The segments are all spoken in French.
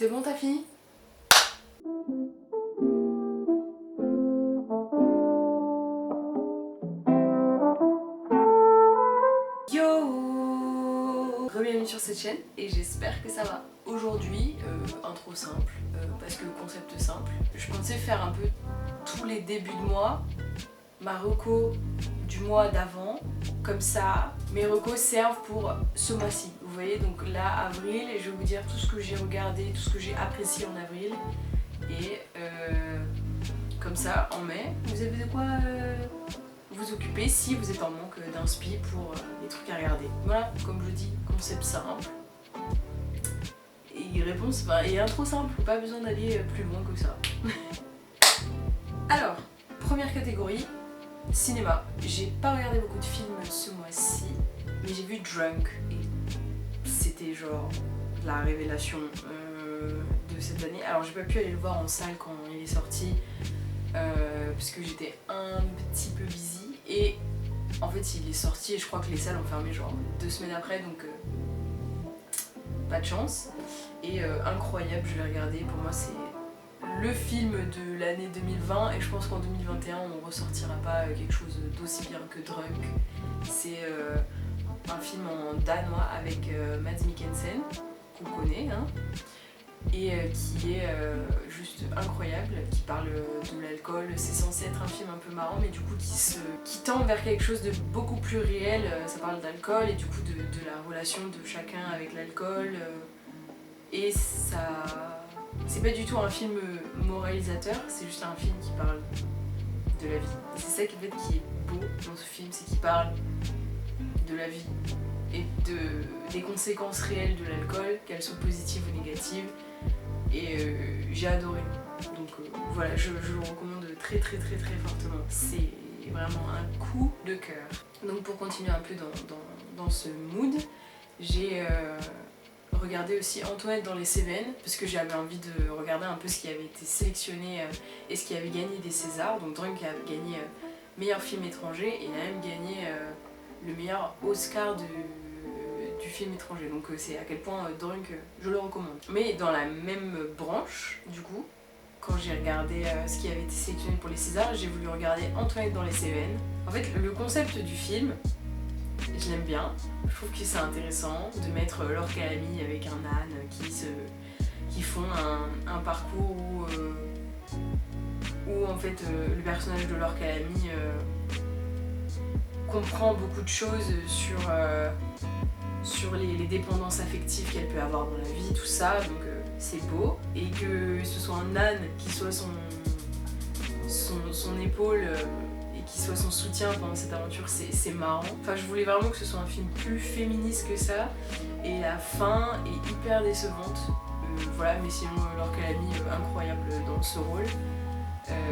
C'est bon, t'as fini? Yo! Bienvenue sur cette chaîne et j'espère que ça va. Aujourd'hui, intro simple, parce que concept simple. Je pensais faire un peu tous les débuts de mois, ma reco du mois d'avant, comme ça mes recos servent pour ce mois-ci. Vous voyez, donc là, avril, et je vais vous dire tout ce que j'ai regardé, tout ce que j'ai apprécié en avril. Et comme ça, en mai, vous avez de quoi vous occuper si vous êtes en manque d'inspi pour des trucs à regarder. Voilà, comme je dis, concept simple. Et réponse, et intro simple, pas besoin d'aller plus loin que ça. Alors, première catégorie, cinéma. J'ai pas regardé beaucoup de films ce mois-ci, mais j'ai vu Drunk et c'était genre la révélation de cette année. Alors j'ai pas pu aller le voir en salle quand il est sorti parce que j'étais un petit peu busy et en fait il est sorti et je crois que les salles ont fermé genre 2 semaines après, donc pas de chance. Et incroyable, je l'ai regardé, pour moi c'est le film de l'année 2020 et je pense qu'en 2021 on ressortira pas quelque chose d'aussi bien que Drunk. C'est un film en danois avec Mads Mikkelsen, qu'on connaît, hein, et qui est juste incroyable, qui parle de l'alcool. C'est censé être un film un peu marrant mais du coup qui tend vers quelque chose de beaucoup plus réel. Ça parle d'alcool et du coup de la relation de chacun avec l'alcool, et ça... C'est pas du tout un film moralisateur, c'est juste un film qui parle de la vie. Et c'est ça qui est beau dans ce film, c'est qu'il parle de la vie et des conséquences réelles de l'alcool, qu'elles soient positives ou négatives. Et j'ai adoré. Donc voilà, je le recommande très très très très fortement. C'est vraiment un coup de cœur. Donc pour continuer un peu dans ce mood, j'ai regarder aussi Antoinette dans les Cévennes parce que j'avais envie de regarder un peu ce qui avait été sélectionné et ce qui avait gagné des Césars. Donc Drunk a gagné meilleur film étranger et il a même gagné le meilleur Oscar du film étranger. Donc c'est à quel point Drunk, je le recommande. Mais dans la même branche, du coup, quand j'ai regardé ce qui avait été sélectionné pour les Césars, j'ai voulu regarder Antoinette dans les Cévennes. En fait, le concept du film, je l'aime bien. Je trouve que c'est intéressant de mettre Laure Calamy avec un âne qui font un parcours où en fait le personnage de Laure Calamy comprend beaucoup de choses sur les dépendances affectives qu'elle peut avoir dans la vie, tout ça, donc c'est beau. Et que ce soit un âne qui soit son épaule et qui soit son soutien pendant cette aventure, c'est marrant. Enfin, je voulais vraiment que ce soit un film plus féministe que ça, et la fin est hyper décevante. Voilà, mais sinon Laure Calamy incroyable dans ce rôle.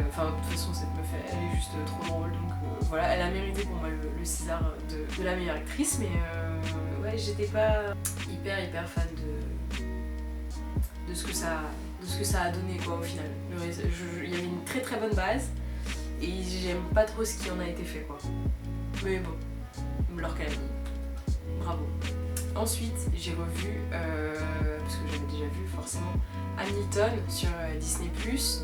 Enfin, de toute façon, cette meuf, elle est juste trop drôle, donc voilà, elle a mérité pour moi le César de la meilleure actrice, mais ouais, j'étais pas hyper fan de ce que ça a donné, quoi, au final. Il y avait une très très bonne base et j'aime pas trop ce qui en a été fait, quoi. Mais bon, Laure Calamy, bravo. Ensuite, j'ai revu, parce que j'avais déjà vu forcément, Hamilton sur Disney+.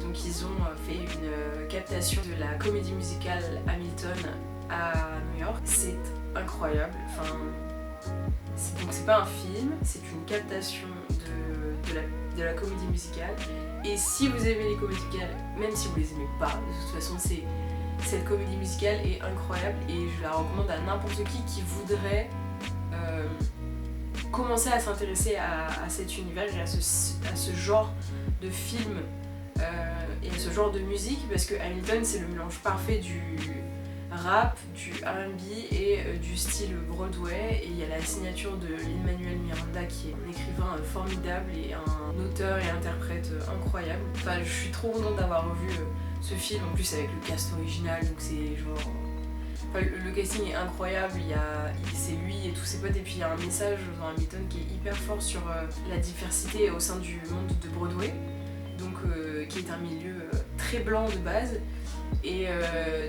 Donc ils ont fait une captation de la comédie musicale Hamilton à New York. C'est incroyable. Enfin, donc c'est pas un film, c'est une captation de la comédie musicale. Et si vous aimez les comédies musicales, même si vous les aimez pas, de toute façon cette comédie musicale est incroyable et je la recommande à n'importe qui voudrait commencer à s'intéresser à cet univers et à ce genre de film et à ce genre de musique, parce que Hamilton c'est le mélange parfait du rap, du R&B et du style Broadway, et il y a la signature de Lin-Manuel Miranda qui est un écrivain formidable et un auteur et interprète incroyable. Enfin, je suis trop contente d'avoir revu ce film, en plus avec le cast original, donc c'est genre... Enfin, le casting est incroyable, c'est lui et tous ses potes, et puis il y a un message dans Hamilton qui est hyper fort sur la diversité au sein du monde de Broadway, donc qui est un milieu très blanc de base. Et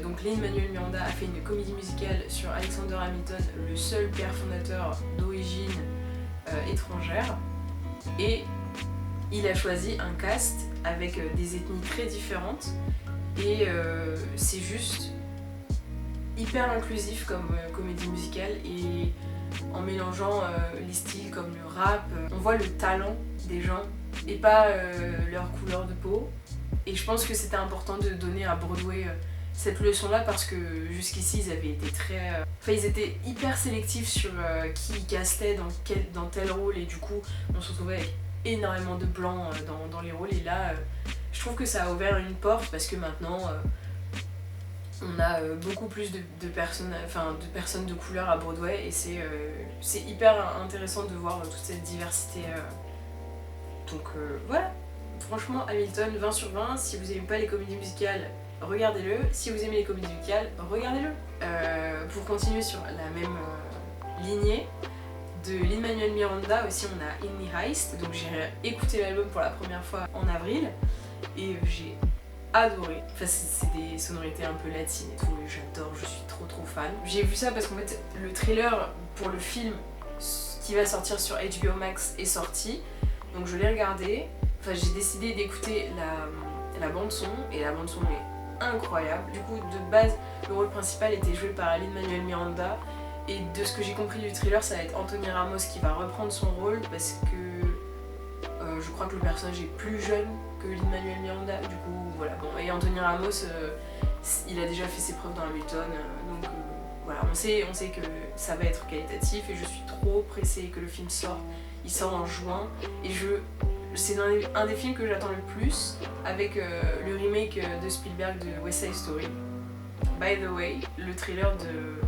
donc Lin-Manuel Miranda a fait une comédie musicale sur Alexander Hamilton, le seul père fondateur d'origine étrangère, et il a choisi un cast avec des ethnies très différentes et c'est juste hyper inclusif comme comédie musicale et en mélangeant les styles comme le rap, on voit le talent des gens et pas leur couleur de peau. Et je pense que c'était important de donner à Broadway cette leçon-là parce que jusqu'ici ils avaient été très... Enfin ils étaient hyper sélectifs sur qui castait dans tel rôle et du coup on se retrouvait avec énormément de blancs dans les rôles et là je trouve que ça a ouvert une porte parce que maintenant on a beaucoup plus de personnes de couleur à Broadway et c'est hyper intéressant de voir toute cette diversité. Donc voilà, franchement Hamilton 20 sur 20, si vous aimez pas les comédies musicales, regardez-le, si vous aimez les comédies musicales, regardez-le. Pour continuer sur la même lignée, de Lin-Manuel Miranda aussi on a In the Heist, donc j'ai écouté l'album pour la première fois en avril et j'ai adoré. Enfin c'est des sonorités un peu latines et tout, et j'adore, je suis trop fan. J'ai vu ça parce qu'en fait le trailer pour le film qui va sortir sur HBO Max est sorti, donc je l'ai regardé. Enfin j'ai décidé d'écouter la bande son et la bande son est incroyable. Du coup de base le rôle principal était joué par Lin-Manuel Miranda et de ce que j'ai compris du trailer ça va être Anthony Ramos qui va reprendre son rôle parce que je crois que le personnage est plus jeune que Lin-Manuel Miranda, du coup voilà. Bon, et Anthony Ramos il a déjà fait ses preuves dans Hamilton, donc voilà, on sait que ça va être qualitatif et je suis trop pressée que le film sorte. Il sort en juin et c'est un des films que j'attends le plus avec le remake de Spielberg de West Side Story. By the way, le trailer de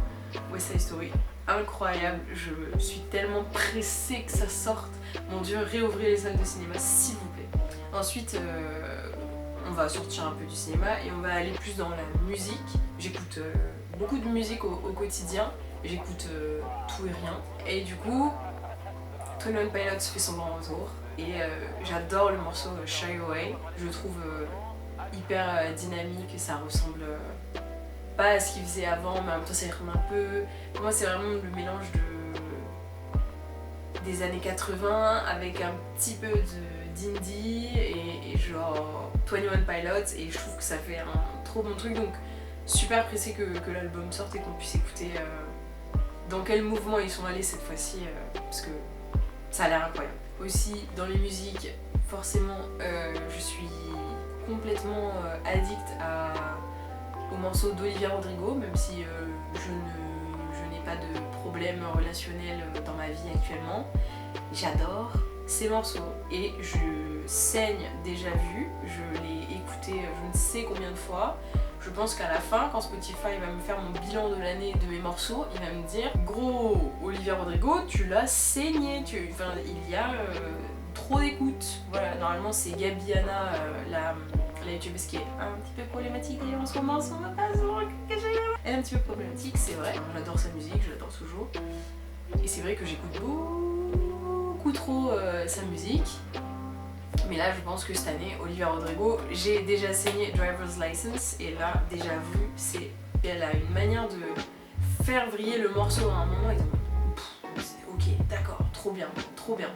West Side Story, incroyable, je suis tellement pressée que ça sorte. Mon dieu, réouvrez les salles de cinéma s'il vous plaît. Ensuite, on va sortir un peu du cinéma et on va aller plus dans la musique. J'écoute beaucoup de musique au quotidien, j'écoute tout et rien. Et du coup, 21 Pilots fait son grand retour et j'adore le morceau Shy Away. Je le trouve hyper dynamique, ça ressemble pas à ce qu'il faisait avant, mais en même temps ça ressemble un peu... Pour moi c'est vraiment le mélange des années 80 avec un petit peu d'indie et genre 21 Pilots, et je trouve que ça fait un trop bon truc, donc super pressé que l'album sorte et qu'on puisse écouter dans quel mouvement ils sont allés cette fois-ci, parce que ça a l'air incroyable. Aussi dans les musiques, forcément je suis complètement addict au morceau d'Olivia Rodrigo, même si je n'ai pas de problème relationnel dans ma vie actuellement. J'adore ces morceaux et je saigne déjà vu, je l'ai écouté je ne sais combien de fois. Je pense qu'à la fin, quand Spotify va me faire mon bilan de l'année de mes morceaux, il va me dire « Gros, Olivia Rodrigo, tu l'as saigné, enfin, il y a trop d'écoute. » Voilà, normalement c'est Gabiana, la youtubeuse qui est un petit peu problématique d'ailleurs en ce moment, on va pas se cacher. Elle est un petit peu problématique, c'est vrai, j'adore sa musique, je l'adore toujours. Et c'est vrai que j'écoute beaucoup trop sa musique. Mais là je pense que cette année, Olivia Rodrigo, j'ai déjà saigné Driver's License et là, déjà vu, elle a une manière de faire vriller le morceau à un moment et ok, d'accord, trop bien,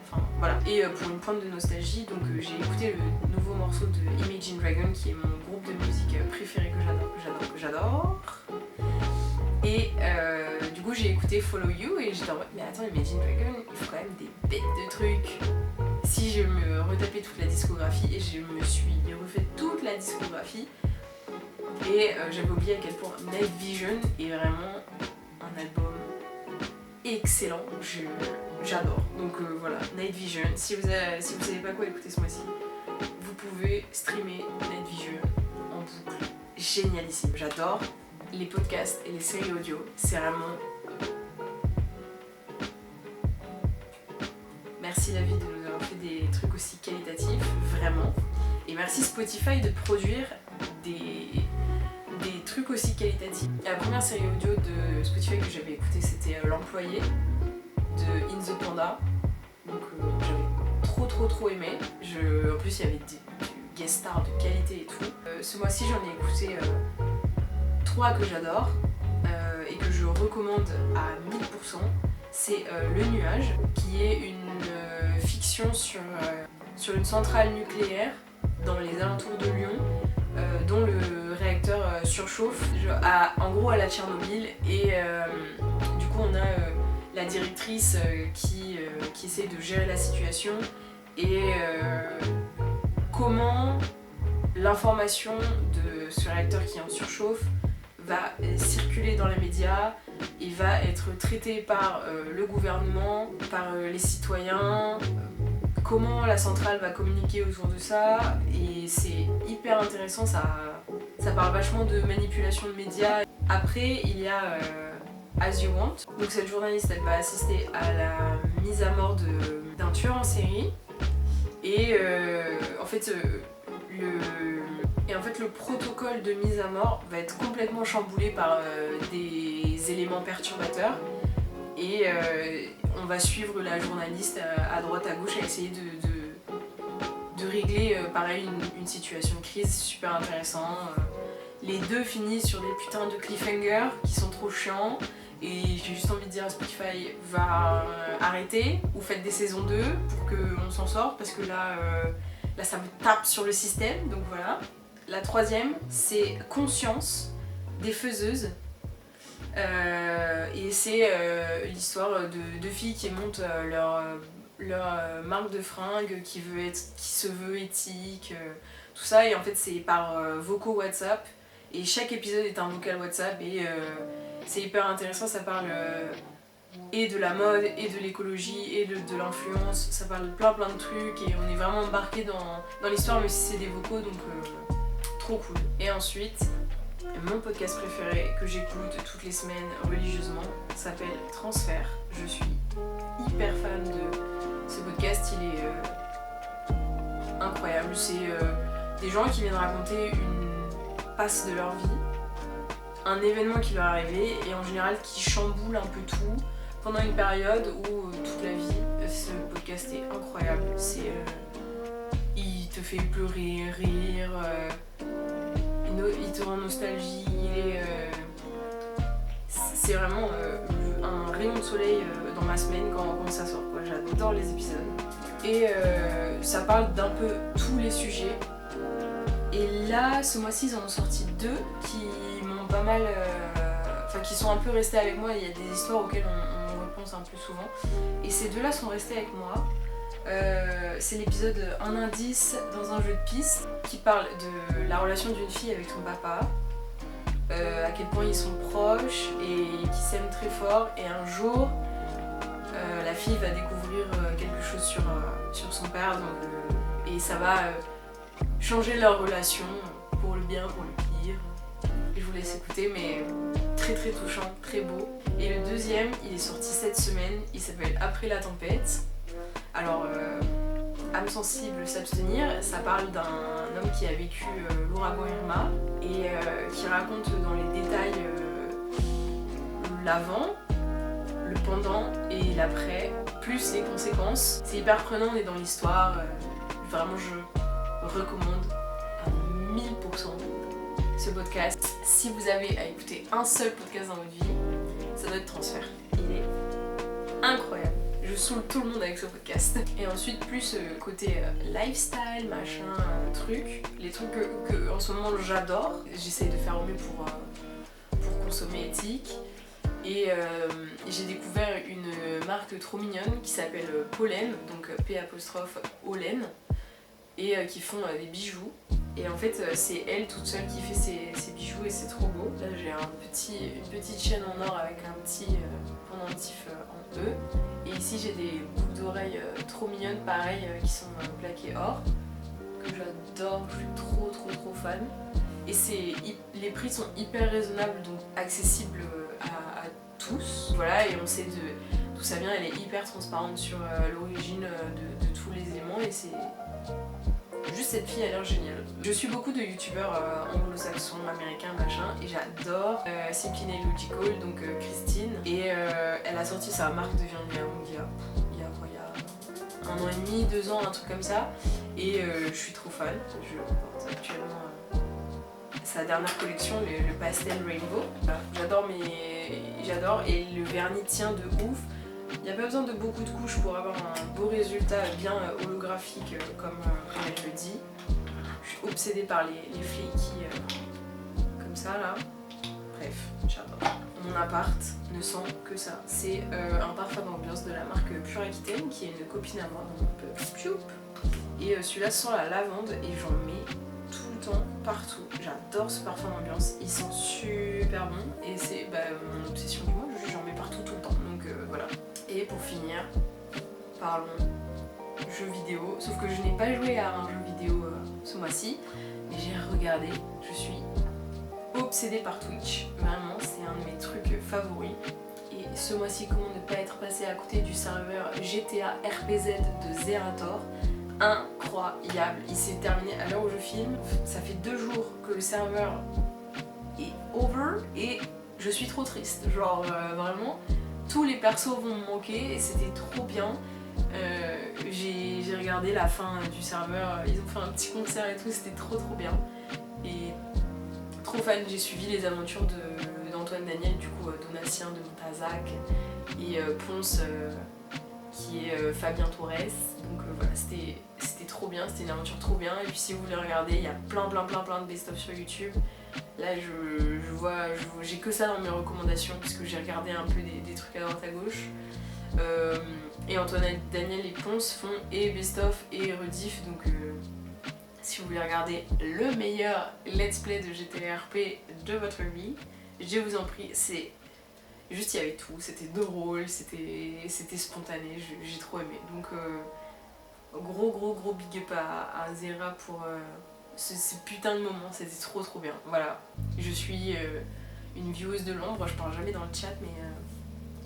enfin voilà. Et pour une pointe de nostalgie, donc j'ai écouté le nouveau morceau de Imagine Dragon qui est mon groupe de musique préféré que j'adore. Et du coup j'ai écouté Follow You et j'étais en mode mais attends, Imagine Dragon, il faut quand même des bêtes de trucs. Si je me retapais toute la discographie et je me suis refait toute la discographie et j'avais oublié à quel point Night Vision est vraiment un album excellent, j'adore. Donc voilà, Night Vision, si vous savez pas quoi écouter ce mois-ci, vous pouvez streamer Night Vision en boucle, génialissime, j'adore. Les podcasts et les séries audio, c'est vraiment... Merci la vie de nous avoir fait des trucs aussi qualitatifs, vraiment. Et merci Spotify de produire des trucs aussi qualitatifs. La première série audio de Spotify que j'avais écoutée, c'était L'Employé de In the Panda. Donc j'avais trop aimé. En plus il y avait du guest star de qualité et tout. Ce mois-ci j'en ai écouté 3 que j'adore et que je recommande à 1000%. C'est Le Nuage, qui est une fiction sur sur une centrale nucléaire dans les alentours de Lyon, dont le réacteur surchauffe, en gros à la Tchernobyl, et du coup on a la directrice qui essaie de gérer la situation et comment l'information de ce réacteur qui est en surchauffe va circuler dans les médias et va être traitée par le gouvernement, par les citoyens, comment la centrale va communiquer autour de ça, et c'est hyper intéressant, ça parle vachement de manipulation de médias. Après il y a As You Want, donc cette journaliste elle va assister à la mise à mort d'un tueur en série, et en fait le protocole de mise à mort va être complètement chamboulé par des éléments perturbateurs, et on va suivre la journaliste à droite à gauche à essayer de régler pareil une situation de crise. Super intéressant. Les deux finissent sur des putains de cliffhangers qui sont trop chiants, et j'ai juste envie de dire à Spotify, va arrêter ou faites des saisons 2 pour qu'on s'en sorte, parce que là ça me tape sur le système, donc voilà. La troisième, c'est Conscience des faiseuses. Et c'est l'histoire de deux filles qui montent leur marque de fringues qui se veut éthique, tout ça, et en fait c'est par vocaux WhatsApp, et chaque épisode est un vocal WhatsApp, et c'est hyper intéressant, ça parle et de la mode, et de l'écologie, et de l'influence, ça parle de plein de trucs, et on est vraiment embarqué dans l'histoire, même si c'est des vocaux, donc trop cool. Et ensuite, mon podcast préféré que j'écoute toutes les semaines religieusement s'appelle Transfert. Je suis hyper fan de ce podcast, il est incroyable. C'est des gens qui viennent raconter une passe de leur vie, un événement qui leur est arrivé, et en général qui chamboule un peu tout pendant une période ou toute la vie. Ce podcast est incroyable. Il te fait pleurer, rire, il te rend nostalgie, c'est vraiment un rayon de soleil dans ma semaine quand ça sort, quoi. J'adore les épisodes. Et ça parle d'un peu tous les sujets. Et là, ce mois-ci, ils en ont sorti 2 qui m'ont pas mal... qui sont un peu restés avec moi. Il y a des histoires auxquelles on repense un peu souvent. Et ces 2-là sont restés avec moi. C'est l'épisode Un indice dans un jeu de piste qui parle de la relation d'une fille avec son papa, à quel point ils sont proches et qui s'aiment très fort, et un jour la fille va découvrir quelque chose sur son père, et ça va changer leur relation pour le bien, pour le pire. Je vous laisse écouter, mais très touchant, très beau. Et le deuxième, il est sorti cette semaine, il s'appelle Après la tempête. Alors, âme sensible, s'abstenir, ça parle d'un homme qui a vécu l'ouragan Irma, et qui raconte dans les détails l'avant, le pendant et l'après, plus les conséquences. C'est hyper prenant, on est dans l'histoire, vraiment je recommande à 1000% ce podcast. Si vous avez à écouter un seul podcast dans votre vie, ça doit être Transfert. Il est incroyable. Je saoule tout le monde avec ce podcast. Et ensuite, plus côté lifestyle, machin, truc. Les trucs que en ce moment j'adore. J'essaye de faire au mieux pour consommer éthique. Et j'ai découvert une marque trop mignonne qui s'appelle Pollen, donc P''Ollen, et qui font des bijoux. Et en fait, c'est elle toute seule qui fait ses bijoux, et c'est trop beau. Là, j'ai une petite chaîne en or avec un petit pendentif en E. Et ici, j'ai des boucles d'oreilles trop mignonnes, pareil, qui sont plaquées or, que j'adore, je suis trop fan. Et les prix sont hyper raisonnables, donc accessibles à tous. Voilà, et on sait d'où ça vient, elle est hyper transparente sur l'origine de tous les éléments, et c'est... Juste cette fille a l'air géniale. Je suis beaucoup de youtubeurs anglo-saxons, américains, machin, et j'adore Simply Logical, donc Christine. Et elle a sorti sa marque de viande il y a 1 an et demi, 2 ans, un truc comme ça. Et je suis trop fan. Je porte actuellement sa dernière collection, le Pastel Rainbow. Voilà. J'adore, et le vernis tient de ouf. Il n'y a pas besoin de beaucoup de couches pour avoir un beau résultat bien holographique comme je le dis. Je suis obsédée par les flaky comme ça là. Bref, j'adore. Mon appart ne sent que ça. C'est un parfum d'ambiance de la marque Pure Aquitaine qui est une copine à moi, donc on peut pioup. Et celui-là sent la lavande et j'en mets tout le temps, partout. J'adore ce parfum d'ambiance, il sent super bon et c'est mon obsession du mois, j'en mets partout tout le temps, donc voilà. Et pour finir, parlons jeux vidéo, sauf que je n'ai pas joué à un jeu vidéo ce mois-ci, mais j'ai regardé, je suis obsédée par Twitch, vraiment c'est un de mes trucs favoris. Et ce mois-ci, comment ne pas être passé à côté du serveur GTA RPZ de Zerator. Incroyable, il s'est terminé à l'heure où je filme, ça fait 2 jours que le serveur est over et je suis trop triste, genre vraiment tous les persos vont me manquer et c'était trop bien. J'ai regardé la fin du serveur, ils ont fait un petit concert et tout, c'était trop bien et trop fan. J'ai suivi les aventures d'Antoine Daniel, du coup Donatien de Montazac et Ponce qui est Fabien Torres, donc voilà, c'était trop bien, c'était une aventure trop bien. Et puis si vous voulez regarder, il y a plein de best-of sur YouTube. Là j'ai que ça dans mes recommandations puisque j'ai regardé un peu des trucs à droite à gauche. Et Antoine Daniel et Ponce font et best-of et rediff, donc si vous voulez regarder le meilleur let's play de GTA RP de votre vie, je vous en prie, c'est juste, il y avait tout, c'était drôle, c'était spontané, j'ai trop aimé. Donc gros big up à Zera pour ce putain de moment, c'était trop bien. Voilà, je suis une vieweuse de l'ombre, je parle jamais dans le chat mais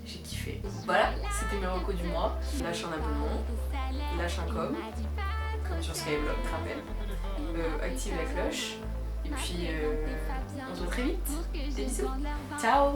j'ai kiffé. Voilà, c'était mes recos du mois. Lâche un abonnement, lâche un comme sur Skyblock, tu te rappelles. Active la cloche. Et puis on se voit très vite. Des bisous. Ciao.